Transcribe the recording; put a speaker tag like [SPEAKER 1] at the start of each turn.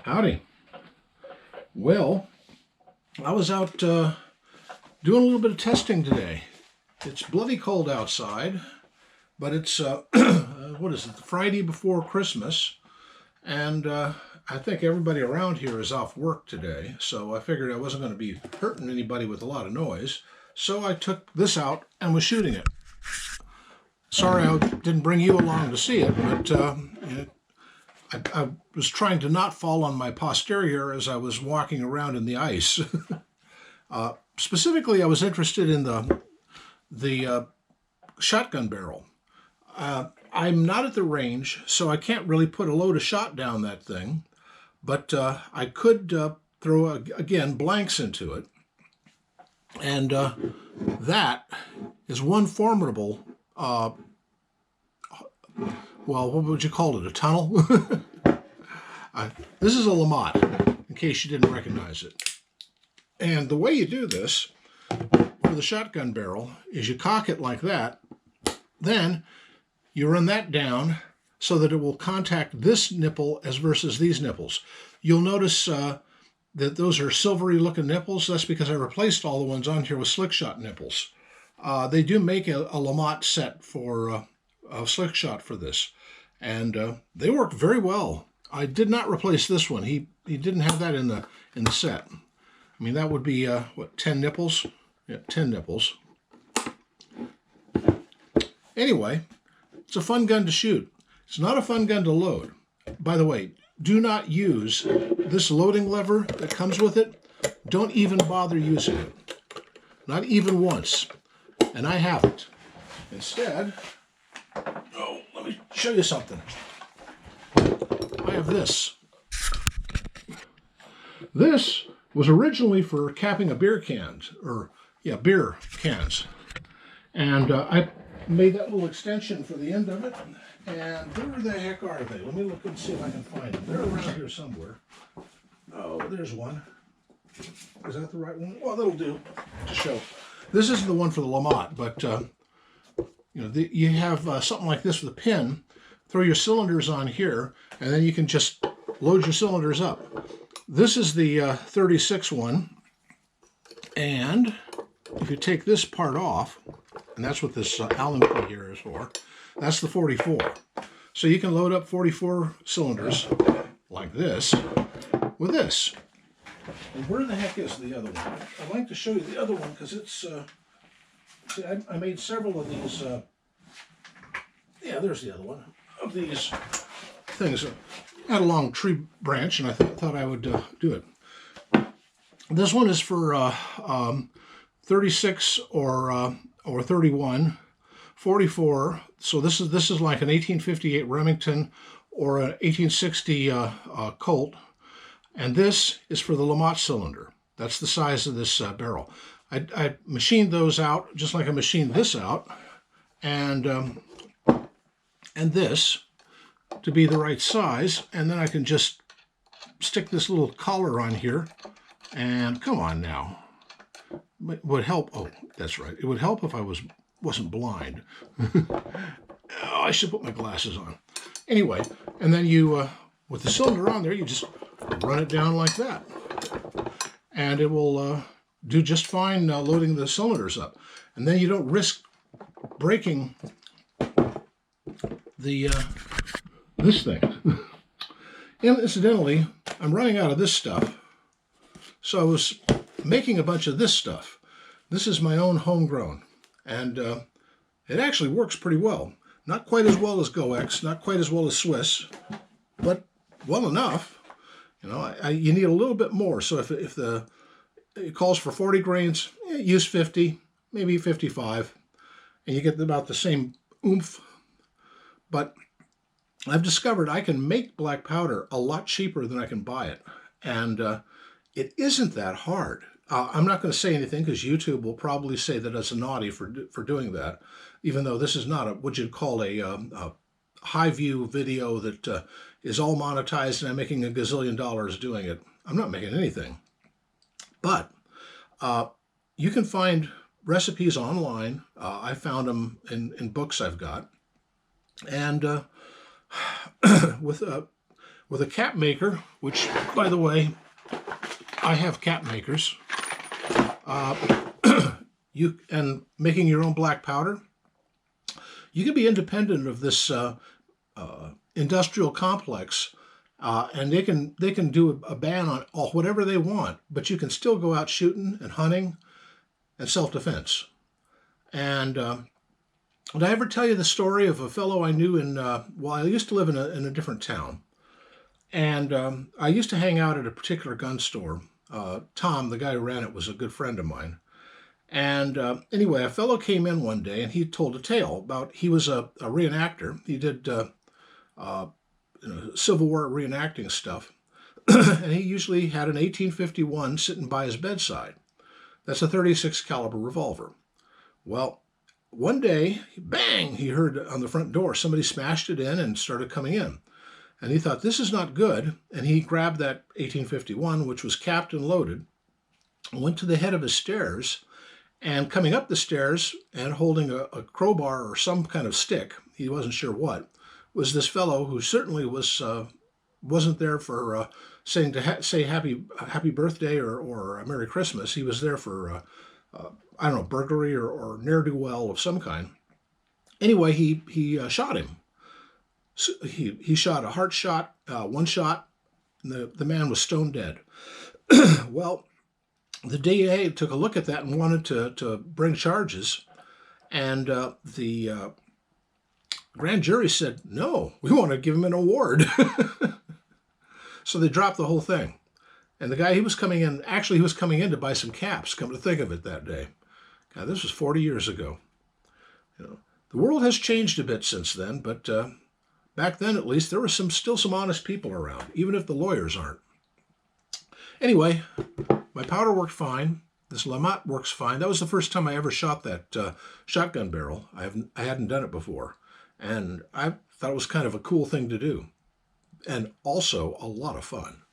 [SPEAKER 1] Howdy. Well, I was out doing a little bit of testing today. It's bloody cold outside, but it's, what is it, the Friday before Christmas, and I think everybody around here is off work today, so I figured I wasn't going to be hurting anybody with a lot of noise, so I took this out and was shooting it. Sorry I didn't bring you along to see it, but I was trying to not fall on my posterior as I was walking around in the ice. Specifically, I was interested in the shotgun barrel. I'm not at the range, so I can't really put a load of shot down that thing, but I could throw, again, blanks into it. And that is one formidable, well, what would you call it, a tunnel? This is a LeMat, in case you didn't recognize it. And the way you do this for the shotgun barrel is you cock it like that, then you run that down so that it will contact this nipple as versus these nipples. You'll notice that those are silvery looking nipples. That's because I replaced all the ones on here with slick shot nipples. They do make a LeMat set for a slick shot for this, and they work very well. I did not replace this one. He didn't have that in the set. I mean, that would be, what, 10 nipples? Yeah, 10 nipples. Anyway, it's a fun gun to shoot. It's not a fun gun to load. By the way, do not use this loading lever that comes with it. Don't even bother using it. Not even once. And I haven't. Instead, let me show you something. I have this. This was originally for capping a beer cans, beer cans. And I made that little extension for the end of it. And where the heck are they? Let me look and see if I can find them. They're around here somewhere. Oh, there's one. Is that the right one? Well, that'll do to show. This isn't the one for the LeMat, but you have something like this with a pin. Throw your cylinders on here, and then you can just load your cylinders up. This is the 36 one, and if you take this part off, and that's what this Allen key here is for, that's the 44. So you can load up 44 cylinders like this with this. And where the heck is the other one? I'd like to show you the other one because it's, see, I made several of these, yeah, there's the other one, of these things. I had a long tree branch and I thought I would do it. This one is for 36 or 31, 44. So this is like an 1858 Remington or an 1860 Colt. And this is for the LeMat cylinder. That's the size of this barrel. I machined those out just like I machined this out, and this to be the right size. And then I can just stick this little collar on here. And come on now, it would help. Oh, that's right. It would help if I wasn't blind. Oh, I should put my glasses on. Anyway, and then you, with the cylinder on there, you just run it down like that. And it will do just fine loading the cylinders up. And then you don't risk breaking the this thing. Incidentally, I'm running out of this stuff. So I was making a bunch of this stuff. This is my own homegrown. And it actually works pretty well. Not quite as well as GoX, not quite as well as Swiss, but well enough. You know, you need a little bit more. So if it calls for 40 grains, use 50, maybe 55, and you get about the same oomph. But I've discovered I can make black powder a lot cheaper than I can buy it. And it isn't that hard. I'm not going to say anything because YouTube will probably say that it's naughty for doing that, even though this is not what you'd call a high view video that is all monetized and I'm making $1 gazillion doing it. I'm not making anything. But you can find recipes online. I found them in books I've got. And with with a cap maker, which, by the way, I have cap makers, and making your own black powder, you can be independent of this industrial complex, and they can do a ban on whatever they want, but you can still go out shooting and hunting and self-defense. And did I ever tell you the story of a fellow I knew well, I used to live in a different town, and I used to hang out at a particular gun store. Tom, the guy who ran it, was a good friend of mine. And anyway, a fellow came in one day and he told a tale about, he was a reenactor. He did Civil War reenacting stuff. And he usually had an 1851 sitting by his bedside. That's a 36 caliber revolver. Well, one day, bang, he heard on the front door, somebody smashed it in and started coming in. And he thought, this is not good. And he grabbed that 1851, which was capped and loaded, went to the head of his stairs, and coming up the stairs and holding a crowbar or some kind of stick, he wasn't sure what, was this fellow who certainly wasn't there for say happy birthday or a Merry Christmas. He was there for I don't know, burglary or ne'er-do-well of some kind. Anyway, he shot him. So he shot a heart shot, one shot, and the man was stone dead. Well, the DA took a look at that and wanted to bring charges, and the grand jury said, no, we want to give him an award. So they dropped the whole thing. And the guy, he was coming in to buy some caps, come to think of it, that day. God, this was 40 years ago. You know, the world has changed a bit since then, but back then, at least, there were still some honest people around, even if the lawyers aren't. Anyway, my powder worked fine. This LeMat works fine. That was the first time I ever shot that shotgun barrel. I hadn't done it before, and I thought it was kind of a cool thing to do, and also a lot of fun.